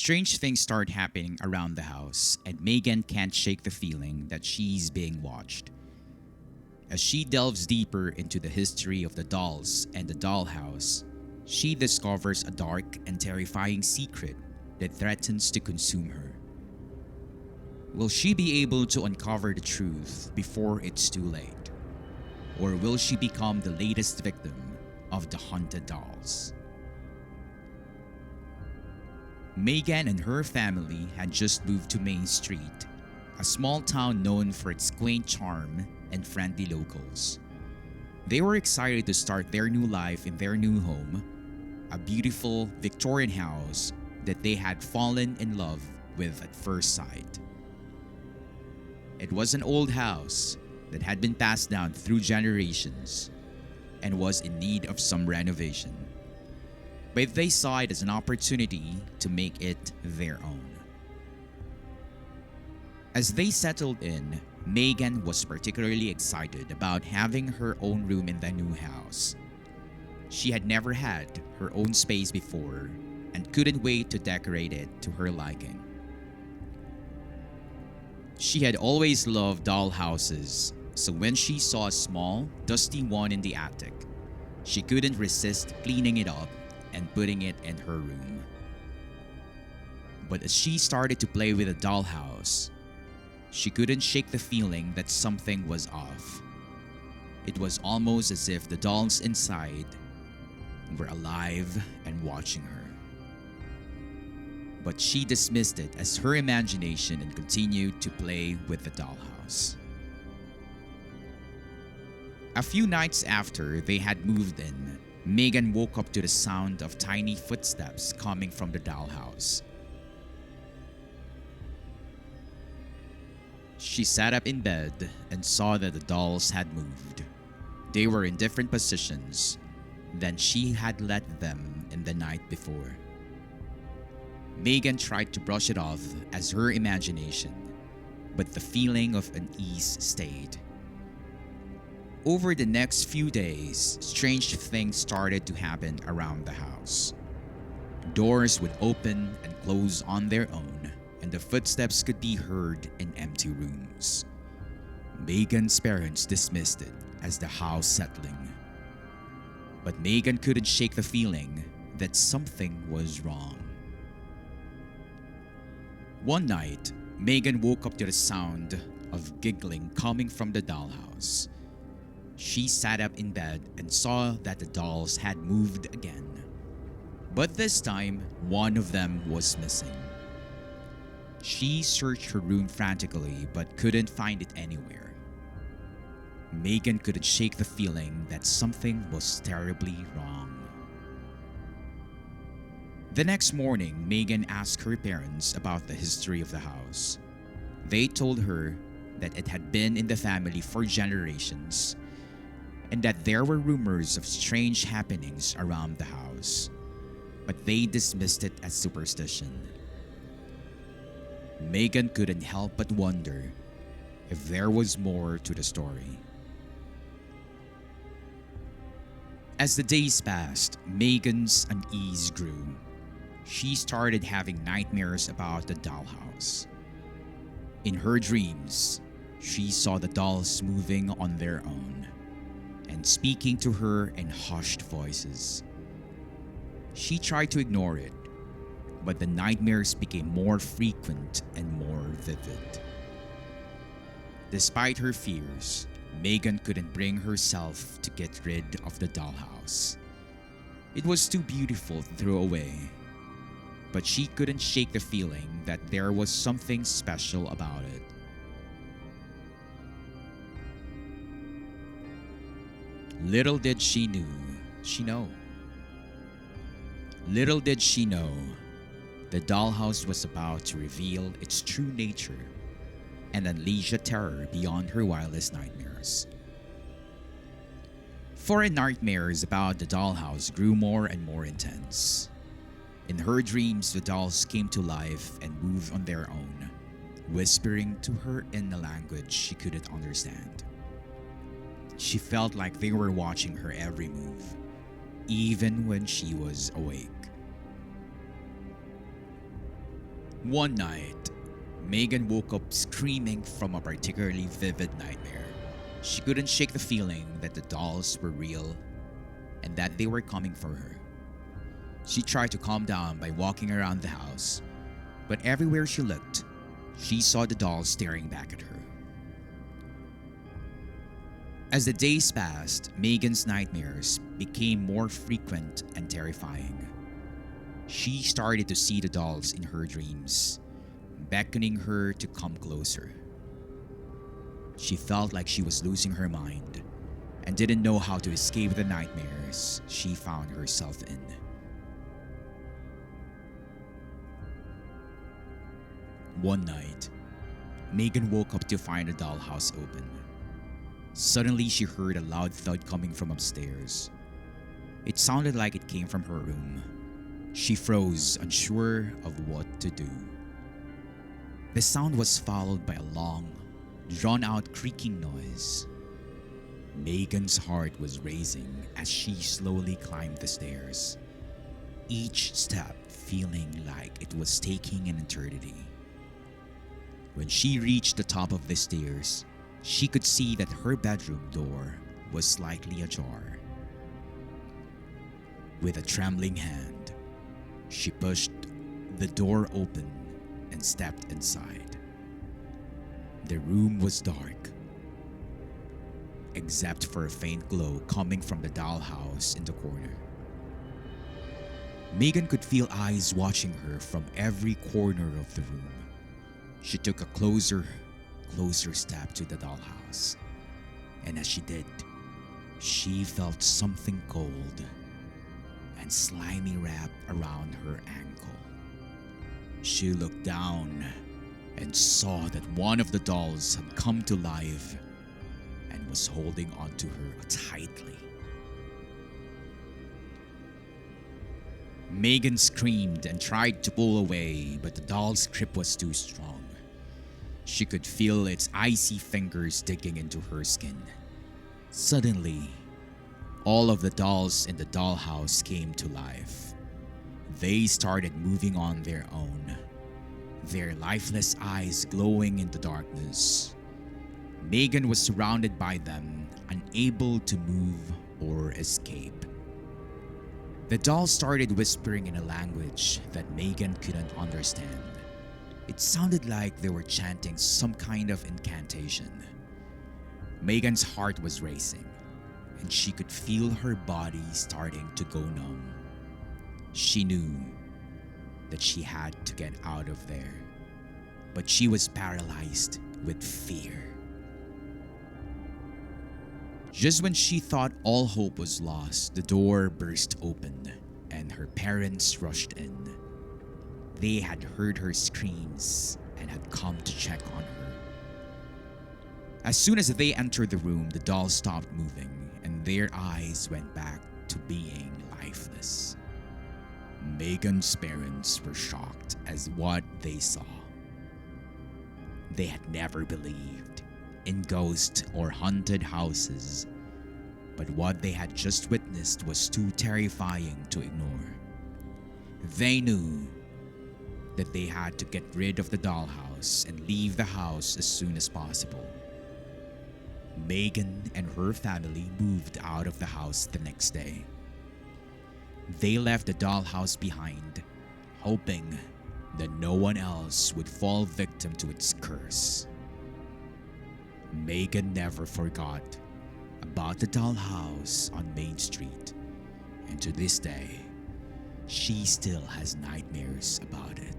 Strange things start happening around the house, and Megan can't shake the feeling that she's being watched. As she delves deeper into the history of the dolls and the dollhouse, she discovers a dark and terrifying secret that threatens to consume her. Will she be able to uncover the truth before it's too late? Or will she become the latest victim of the haunted dolls? Megan and her family had just moved to Main Street, a small town known for its quaint charm and friendly locals. They were excited to start their new life in their new home, a beautiful Victorian house that they had fallen in love with at first sight. It was an old house that had been passed down through generations and was in need of some renovation, but they saw it as an opportunity to make it their own. As they settled in, Megan was particularly excited about having her own room in the new house. She had never had her own space before and couldn't wait to decorate it to her liking. She had always loved doll houses, so when she saw a small, dusty one in the attic, she couldn't resist cleaning it up and putting it in her room. But as she started to play with the dollhouse, she couldn't shake the feeling that something was off. It was almost as if the dolls inside were alive and watching her. But she dismissed it as her imagination and continued to play with the dollhouse. A few nights after they had moved in, Megan woke up to the sound of tiny footsteps coming from the dollhouse. She sat up in bed and saw that the dolls had moved. They were in different positions than she had left them in the night before. Megan tried to brush it off as her imagination, but the feeling of unease stayed. Over the next few days, strange things started to happen around the house. Doors would open and close on their own, and the footsteps could be heard in empty rooms. Megan's parents dismissed it as the house settling. But Megan couldn't shake the feeling that something was wrong. One night, Megan woke up to the sound of giggling coming from the dollhouse. She sat up in bed and saw that the dolls had moved again. But this time, one of them was missing. She searched her room frantically but couldn't find it anywhere. Megan couldn't shake the feeling that something was terribly wrong. The next morning, Megan asked her parents about the history of the house. They told her that it had been in the family for generations and that there were rumors of strange happenings around the house, but they dismissed it as superstition. Megan couldn't help but wonder if there was more to the story. As the days passed, Megan's unease grew. She started having nightmares about the dollhouse. In her dreams, she saw the dolls moving on their own and speaking to her in hushed voices. She tried to ignore it, but the nightmares became more frequent and more vivid. Despite her fears, Megan couldn't bring herself to get rid of the dollhouse. It was too beautiful to throw away, but she couldn't shake the feeling that there was something special about it. Little did she know. Little did she know, the dollhouse was about to reveal its true nature and unleash a terror beyond her wildest nightmares. For her nightmares about the dollhouse grew more and more intense. In her dreams, the dolls came to life and moved on their own, whispering to her in a language she couldn't understand. She felt like they were watching her every move, even when she was awake. One night, Megan woke up screaming from a particularly vivid nightmare. She couldn't shake the feeling that the dolls were real and that they were coming for her. She tried to calm down by walking around the house, but everywhere she looked, she saw the dolls staring back at her. As the days passed, Megan's nightmares became more frequent and terrifying. She started to see the dolls in her dreams, beckoning her to come closer. She felt like she was losing her mind and didn't know how to escape the nightmares she found herself in. One night, Megan woke up to find the dollhouse open. Suddenly, she heard a loud thud coming from upstairs. It sounded like it came from her room. She froze, unsure of what to do. The sound was followed by a long, drawn-out creaking noise. Megan's heart was racing as she slowly climbed the stairs, each step feeling like it was taking an eternity. When she reached the top of the stairs, she could see that her bedroom door was slightly ajar. With a trembling hand, she pushed the door open and stepped inside. The room was dark, except for a faint glow coming from the dollhouse in the corner. Megan could feel eyes watching her from every corner of the room. She took a closer step to the dollhouse, and as she did, she felt something cold and slimy wrapped around her ankle. She looked down and saw that one of the dolls had come to life and was holding onto her tightly. Megan screamed and tried to pull away, but the doll's grip was too strong. She could feel its icy fingers digging into her skin. Suddenly, all of the dolls in the dollhouse came to life. They started moving on their own, their lifeless eyes glowing in the darkness. Megan was surrounded by them, unable to move or escape. The dolls started whispering in a language that Megan couldn't understand. It sounded like they were chanting some kind of incantation. Megan's heart was racing, and she could feel her body starting to go numb. She knew that she had to get out of there, but she was paralyzed with fear. Just when she thought all hope was lost, the door burst open and her parents rushed in. They had heard her screams and had come to check on her. As soon as they entered the room, the dolls stopped moving and their eyes went back to being lifeless. Megan's parents were shocked as what they saw. They had never believed in ghost or haunted houses, but what they had just witnessed was too terrifying to ignore. They knew that they had to get rid of the dollhouse and leave the house as soon as possible. Megan and her family moved out of the house the next day. They left the dollhouse behind, hoping that no one else would fall victim to its curse. Megan never forgot about the dollhouse on Main Street, and to this day, she still has nightmares about it.